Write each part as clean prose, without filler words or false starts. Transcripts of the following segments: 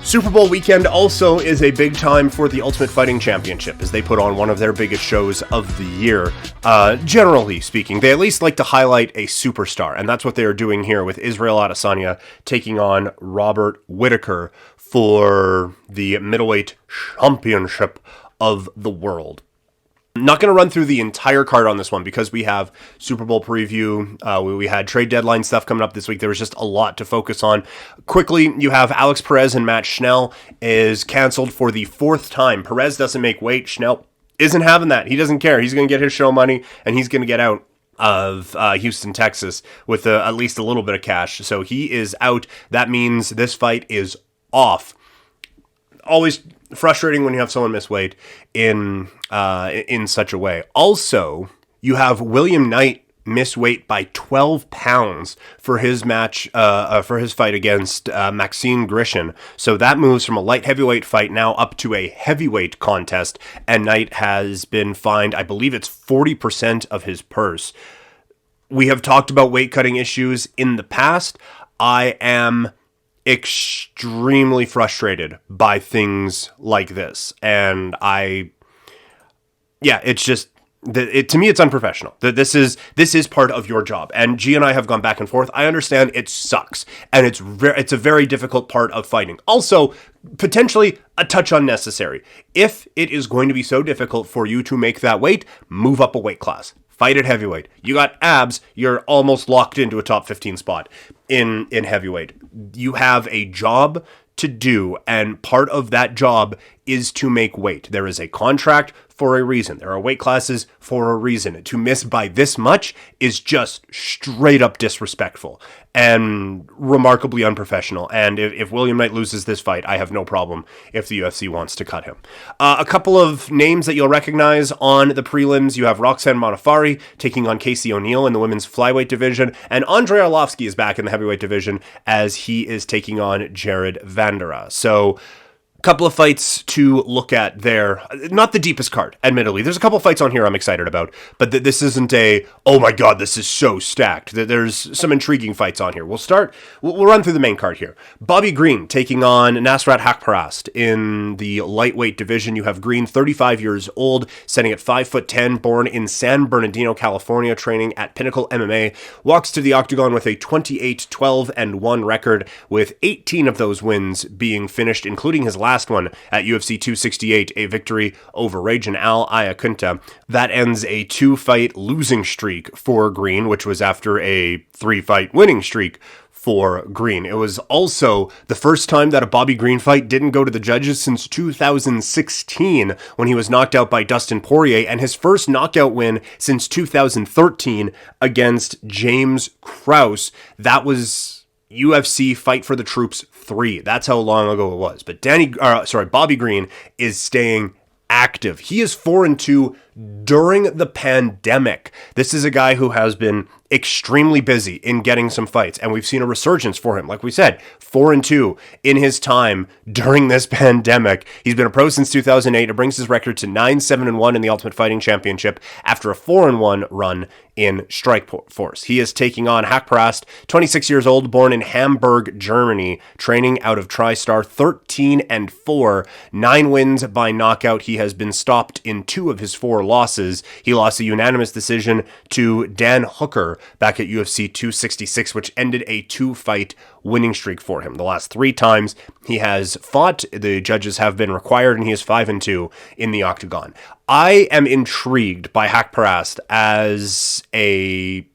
Super Bowl weekend also is a big time for the Ultimate Fighting Championship as they put on one of their biggest shows of the year. Generally speaking, they at least like to highlight a superstar, and that's what they are doing here with Israel Adesanya taking on Robert Whittaker for the middleweight championship of the world. I'm not going to run through the entire card on this one because we have Super Bowl preview. We had trade deadline stuff coming up this week. There was just a lot to focus on. Quickly, you have Alex Perez and Matt Schnell is canceled for the fourth time. Perez doesn't make weight. Schnell isn't having that. He doesn't care. He's going to get his show money, and he's going to get out of Houston, Texas with at least a little bit of cash. So he is out. That means this fight is off. Always frustrating when you have someone miss weight in such a way. Also, you have William Knight miss weight by 12 pounds for his match, for his fight against Maxime Grishin. So that moves from a light heavyweight fight now up to a heavyweight contest, and Knight has been fined, I believe it's 40% of his purse. We have talked about weight cutting issues in the past. I am extremely frustrated by things like this, and it's just to me it's unprofessional. That this is part of your job, and G and I have gone back and forth. I understand it sucks, and it's a very difficult part of fighting. Also, potentially a touch unnecessary. If it is going to be so difficult for you to make that weight, move up a weight class. Fight at heavyweight. You got abs, you're almost locked into a top 15 spot in heavyweight. You have a job to do, and part of that job is to make weight. There is a contract for a reason. There are weight classes for a reason. To miss by this much is just straight up disrespectful and remarkably unprofessional. And if William Knight loses this fight, I have no problem if the UFC wants to cut him. A couple of names that you'll recognize on the prelims. You have Roxanne Modafferi taking on Casey O'Neill in the women's flyweight division, and Andrei Arlovsky is back in the heavyweight division as he is taking on Jared Vanderaa. So couple of fights to look at there. Not the deepest card, admittedly. There's a couple of fights on here I'm excited about, but this isn't oh my god, this is so stacked. There's some intriguing fights on here. We'll run through the main card here. Bobby Green taking on Nasrat Hakarast in the lightweight division. You have Green, 35 years old, standing at 5'10", born in San Bernardino, California, training at Pinnacle MMA. Walks to the octagon with a 28-12-1 record, with 18 of those wins being finished, including his last one at UFC 268, a victory over Ragin Al Iaquinta. That ends a 2-fight losing streak for Green, which was after a 3-fight winning streak for Green. It was also the first time that a Bobby Green fight didn't go to the judges since 2016 when he was knocked out by Dustin Poirier, and his first knockout win since 2013 against James Krause. That was UFC Fight for the Troops 3. That's how long ago it was. But Bobby Green is staying active. He is 4-2 during the pandemic. This is a guy who has been extremely busy in getting some fights, and we've seen a resurgence for him. Like we said, 4-2 in his time during this pandemic. He's been a pro since 2008. It brings his record to 9-7-1 in the Ultimate Fighting Championship after a 4-1 run in Strikeforce. He is taking on Hakarast, 26 years old, born in Hamburg, Germany, training out of TriStar, 13-4, 9 wins by knockout. He has been stopped in 2 of his 4 losses. He lost a unanimous decision to Dan Hooker back at UFC 266, which ended a 2-fight winning streak for him. The last 3 times he has fought, the judges have been required, and he is 5-2 in the octagon. I am intrigued by Hakarast as a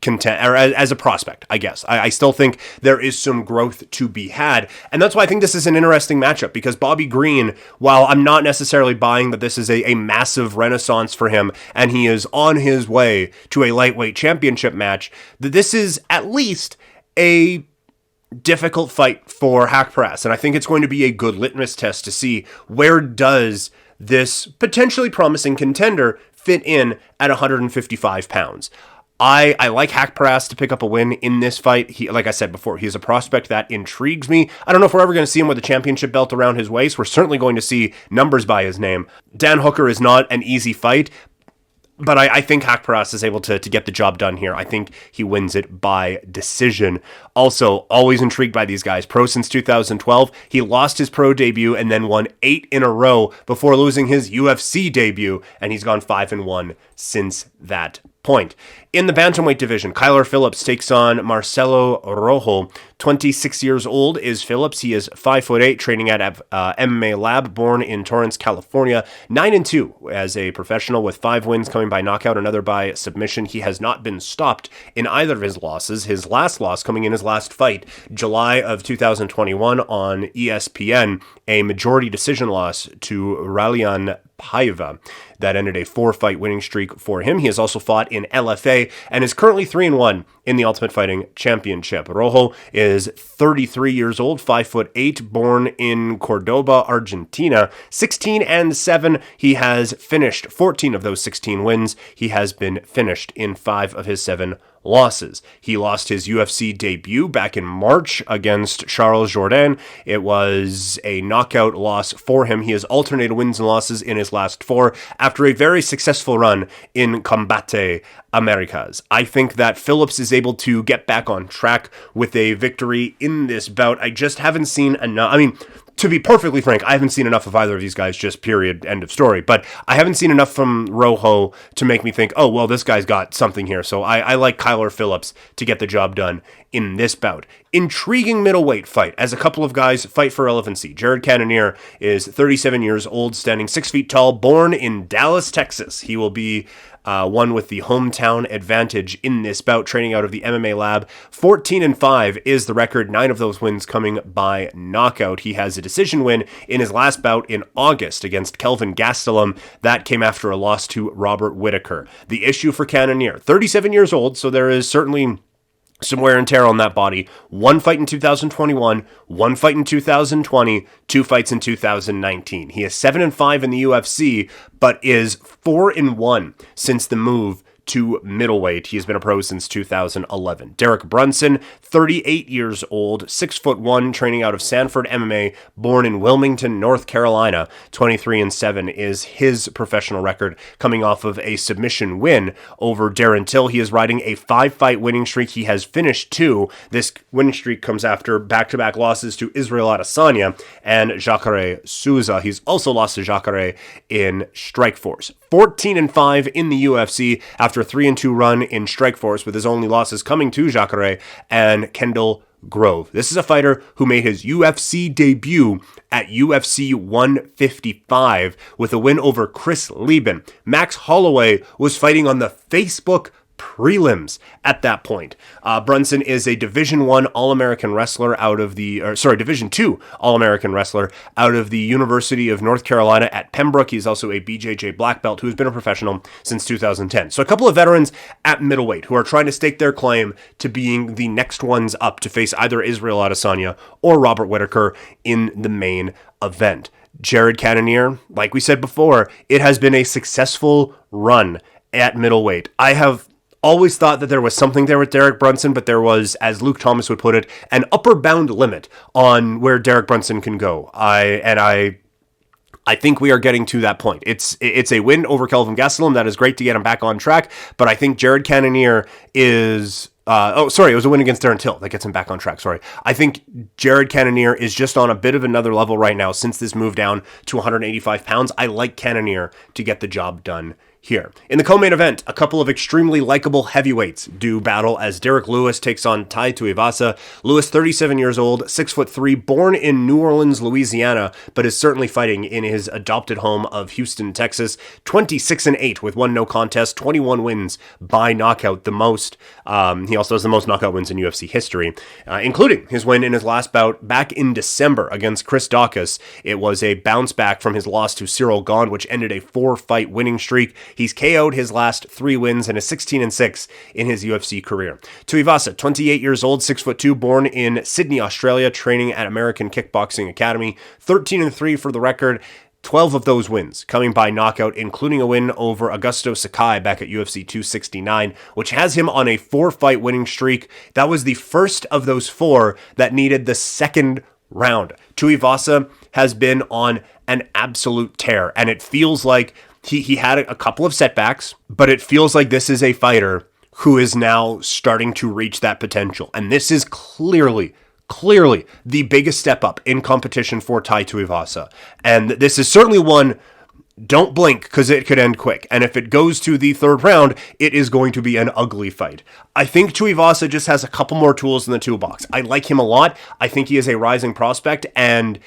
as a prospect, I guess. I still think there is some growth to be had, and that's why I think this is an interesting matchup, because Bobby Green, while I'm not necessarily buying that this is a massive renaissance for him and he is on his way to a lightweight championship match, that this is at least a difficult fight for Hakarast, and I think it's going to be a good litmus test to see where does this potentially promising contender fit in at 155 pounds. I like Hakarast to pick up a win in this fight. He, like I said before, he is a prospect that intrigues me. I don't know if we're ever going to see him with a championship belt around his waist. We're certainly going to see numbers by his name. Dan Hooker is not an easy fight, But I think Hakarast is able to get the job done here. I think he wins it by decision. Also, always intrigued by these guys. Pro since 2012. He lost his pro debut and then won 8 in a row before losing his UFC debut. And he's gone 5-1 since that point. In the bantamweight division, Phillips takes on Marcelo Rojo. 26 years old is Phillips. He is 5'8", training at MMA Lab, born in Torrance, California. 9-2 as a professional with 5 wins coming by knockout, another by submission. He has not been stopped in either of his losses. His last loss coming in his last fight, July of 2021 on ESPN, a majority decision loss to Ralian Paiva. That ended a 4-fight winning streak for him. He has also fought in LFA and is currently 3-1 in the Ultimate Fighting Championship. Rojo is 33 years old, 5'8", born in Cordoba, Argentina. 16-7. He has finished 14 of those 16 wins. He has been finished in 5 of his 7 losses. He lost his UFC debut back in March against Charles Jourdain. It was a knockout loss for him. He has alternated wins and losses in his last 4 after a very successful run in Combate Americas. I think that Phillips is able to get back on track with a victory in this bout. I just haven't seen enough. I mean, to be perfectly frank, I haven't seen enough of either of these guys, just period, end of story. But I haven't seen enough from Rojo to make me think, oh, well, this guy's got something here. So I like Phillips to get the job done in this bout. Intriguing middleweight fight as a couple of guys fight for relevancy. Cannonier is 37 years old, standing 6 feet tall, born in Dallas, Texas. He will be one with the hometown advantage in this bout, training out of the MMA Lab. 14-5 is the record, 9 of those wins coming by knockout. He has a decision win in his last bout in August against Kelvin Gastelum. That came after a loss to Robert Whittaker. The issue for Cannonier, 37 years old, so there is certainly some wear and tear on that body. 1 fight in 2021, 1 fight in 2020, 2 fights in 2019. He is 7-5 in the UFC, but is 4-1 since the move to middleweight. He has been a pro since 2011. Derrick Brunson, 38 years old, 6'1", training out of Sanford MMA, born in Wilmington, North Carolina. 23-7 is his professional record, coming off of a submission win over Darren Till. He is riding a 5-fight winning streak. He has finished 2. This winning streak comes after back-to-back losses to Israel Adesanya and Jacare Souza. He's also lost to Jacare in Strikeforce. 14-5 in the UFC after a 3-2 run in Strikeforce, with his only losses coming to Jacare and Kendall Grove. This is a fighter who made his UFC debut at UFC 155 with a win over Chris Lieben. Max Holloway was fighting on the Facebook prelims at that point. Brunson is a Division 1 All-American wrestler out of the, Division 2 All-American wrestler out of the University of North Carolina at Pembroke. He's also a BJJ black belt who has been a professional since 2010. So a couple of veterans at middleweight who are trying to stake their claim to being the next ones up to face either Israel Adesanya or Robert Whittaker in the main event. Cannonier, like we said before, it has been a successful run at middleweight. I have always thought that there was something there with Derrick Brunson, but there was, as Luke Thomas would put it, an upper bound limit on where Derrick Brunson can go. I think we are getting to that point. It's a win over Kelvin Gastelum. That is great to get him back on track, but I think Cannonier is... it was a win against Darren Till that gets him back on track. I think Cannonier is just on a bit of another level right now since this move down to 185 pounds. I like Cannonier to get the job done here. In the co-main event, a couple of extremely likable heavyweights do battle as Derrick Lewis takes on Ivasa. Lewis, 37 years old, 6'3", born in New Orleans, Louisiana, but is certainly fighting in his adopted home of Houston, Texas. 26-8 with 1 no contest, 21 wins by knockout, the most. He also has the most knockout wins in UFC history, including his win in his last bout back in December against Chris Daukaus. It was a bounce back from his loss to Cyril Gane, which ended a 4-fight winning streak. He's KO'd his last 3 wins and is 16-6 in his UFC career. Ivasa, 28 years old, 6'2", born in Sydney, Australia, training at American Kickboxing Academy. 13-3 for the record. 12 of those wins coming by knockout, including a win over Augusto Sakai back at UFC 269, which has him on a 4-fight winning streak. That was the first of those 4 that needed the second round. Ivasa has been on an absolute tear, and it feels like He had a couple of setbacks, but it feels like this is a fighter who is now starting to reach that potential. And this is clearly the biggest step up in competition for Tai Tuivasa. And this is certainly one, don't blink, because it could end quick. And if it goes to the third round, it is going to be an ugly fight. I think Tuivasa just has a couple more tools in the toolbox. I like him a lot. I think he is a rising prospect, and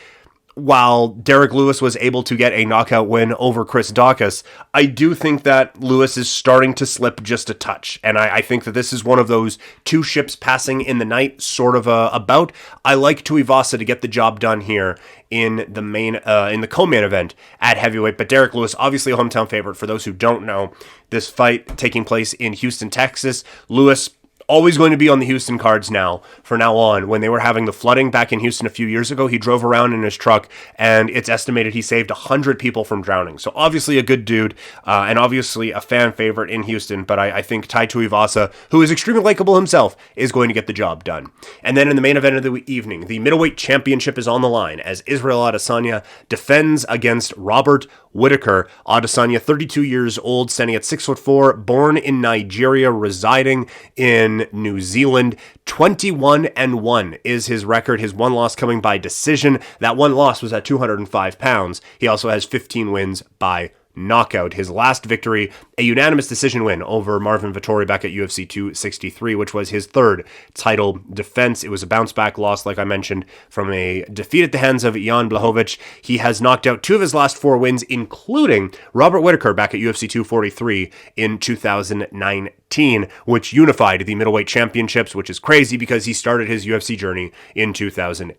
while Derrick Lewis was able to get a knockout win over Chris Daukaus, I do think that Lewis is starting to slip just a touch. And I think that this is one of those two ships passing in the night sort of a bout. I like Tuivasa to get the job done here in the co-main event at heavyweight. But Derrick Lewis, obviously a hometown favorite. For those who don't know, this fight taking place in Houston, Texas. Lewis always going to be on the Houston cards from now on. When they were having the flooding back in Houston a few years ago, he drove around in his truck, and it's estimated he saved 100 people from drowning. So obviously a good dude, and obviously a fan favorite in Houston, but I think Tai Tuivasa, who is extremely likable himself, is going to get the job done. And then in the main event of the evening, the middleweight championship is on the line as Israel Adesanya defends against Robert Whittaker. Adesanya, 32 years old, standing at 6'4", born in Nigeria, residing in New Zealand. 21-1 is his record. His one loss coming by decision. That one loss was at 205 pounds. He also has 15 wins by knockout. His last victory, a unanimous decision win over Marvin Vettori back at UFC 263, which was his third title defense. It was a bounce-back loss, like I mentioned, from a defeat at the hands of Jan Blachowicz. He has knocked out two of his last four wins, including Robert Whittaker back at UFC 243 in 2019, which unified the middleweight championships, which is crazy because he started his UFC journey in 2018.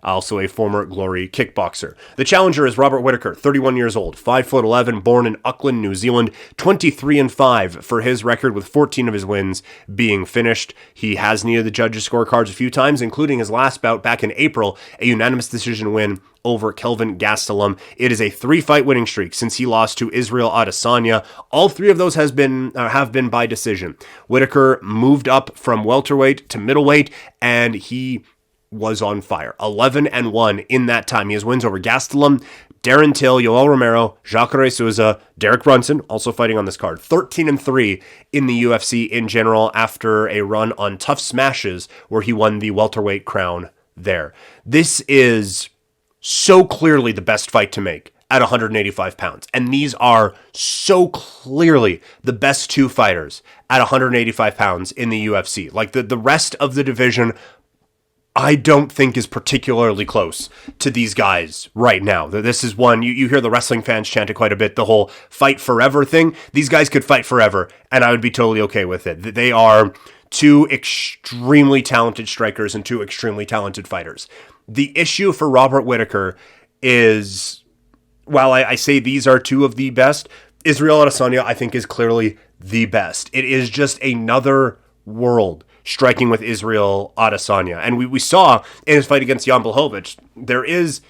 Also a former Glory kickboxer. The challenger is Robert Whittaker, 31 years old, 5'11", born in Auckland, New Zealand, 23-5 for his record, with 14 of his wins being finished. He has needed the judges' scorecards a few times, including his last bout back in April, a unanimous decision win over Kelvin Gastelum. It is a 3-fight winning streak since he lost to Israel Adesanya. All three of those have been by decision. Whittaker moved up from welterweight to middleweight, and he was on fire. 11-1 in that time. He has wins over Gastelum, Darren Till, Yoel Romero, Jacare Souza, Derrick Brunson, also fighting on this card. 13-3 in the UFC in general after a run on Tough Smashes where he won the welterweight crown there. This is so clearly the best fight to make at 185 pounds. And these are so clearly the best two fighters at 185 pounds in the UFC. Like the rest of the division, I don't think is particularly close to these guys right now. This is one, you hear the wrestling fans chant it quite a bit, the whole fight forever thing. These guys could fight forever, and I would be totally okay with it. They are two extremely talented strikers and two extremely talented fighters. The issue for Robert Whittaker is, while I say these are two of the best, Israel Adesanya, I think, is clearly the best. It is just another world striking with Israel Adesanya. And we saw in his fight against Jan Blachowicz, there is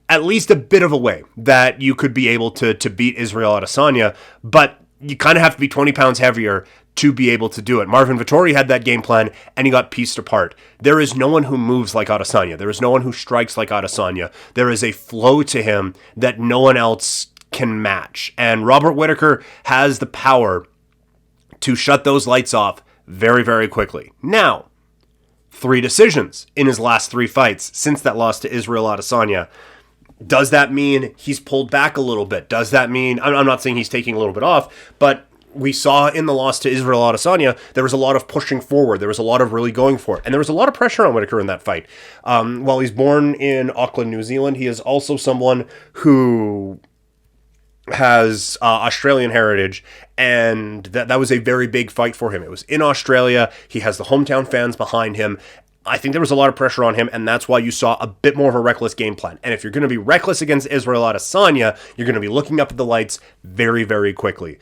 at least a bit of a way that you could be able to beat Israel Adesanya, but you kind of have to be 20 pounds heavier to be able to do it. Marvin Vettori had that game plan, and he got pieced apart. There is no one who moves like Adesanya. There is no one who strikes like Adesanya. There is a flow to him that no one else can match. And Robert Whittaker has the power to shut those lights off very, very quickly. Now, 3 decisions in his last 3 fights since that loss to Israel Adesanya. Does that mean he's pulled back a little bit? Does that mean, I'm not saying he's taking a little bit off, but we saw in the loss to Israel Adesanya, there was a lot of pushing forward. There was a lot of really going for it. And there was a lot of pressure on Whittaker in that fight. While he's born in Auckland, New Zealand, he is also someone who has Australian heritage, and that was a very big fight for him. It was in Australia. He has the hometown fans behind him. I think there was a lot of pressure on him, and that's why you saw a bit more of a reckless game plan. And if you're going to be reckless against Israel Adesanya, you're going to be looking up at the lights very, very quickly.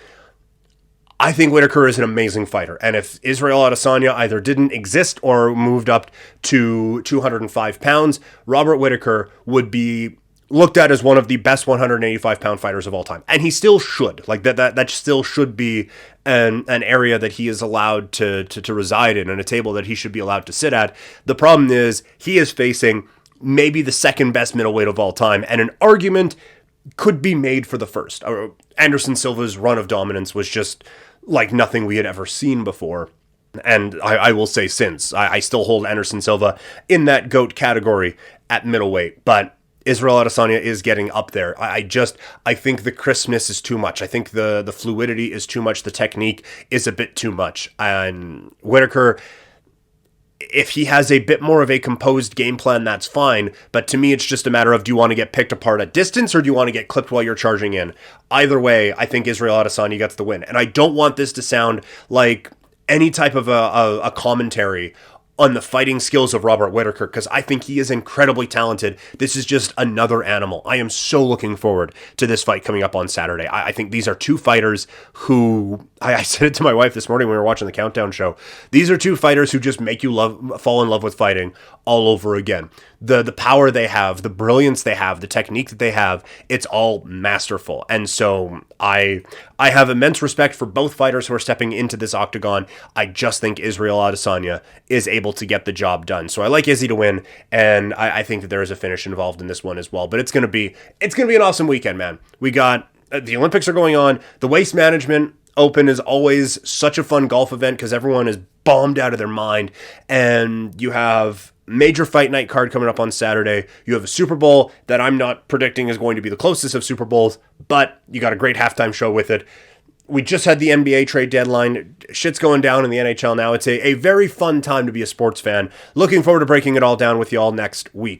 I think Whittaker is an amazing fighter, and if Israel Adesanya either didn't exist or moved up to 205 pounds, Robert Whittaker would be looked at as one of the best 185-pound fighters of all time. And he still should. Like, that still should be an area that he is allowed to reside in, and a table that he should be allowed to sit at. The problem is he is facing maybe the second best middleweight of all time, and an argument could be made for the first. Anderson Silva's run of dominance was just like nothing we had ever seen before. And I will say since. I still hold Anderson Silva in that GOAT category at middleweight, but Israel Adesanya is getting up there. I think the crispness is too much. I think the fluidity is too much. The technique is a bit too much. And Whittaker, if he has a bit more of a composed game plan, that's fine. But to me, it's just a matter of, do you want to get picked apart at distance or do you want to get clipped while you're charging in? Either way, I think Israel Adesanya gets the win. And I don't want this to sound like any type of a commentary on the fighting skills of Robert Whittaker, because I think he is incredibly talented. This is just another animal. I am so looking forward to this fight coming up on Saturday. I think these are two fighters who, I said it to my wife this morning when we were watching the Countdown show, these are two fighters who just make you fall in love with fighting all over again. The power they have, the brilliance they have, the technique that they have, it's all masterful. And so I have immense respect for both fighters who are stepping into this octagon. I just think Israel Adesanya is able to get the job done. So I like Izzy to win, and I think that there is a finish involved in this one as well. But it's gonna be an awesome weekend, man. We got the Olympics are going on. The Waste Management Open is always such a fun golf event because everyone is bombed out of their mind, and you have major fight night card coming up on Saturday. You have a Super Bowl that I'm not predicting is going to be the closest of Super Bowls, but you got a great halftime show with it. We just had the NBA trade deadline. Shit's going down in the NHL now. It's a very fun time to be a sports fan. Looking forward to breaking it all down with you all next week.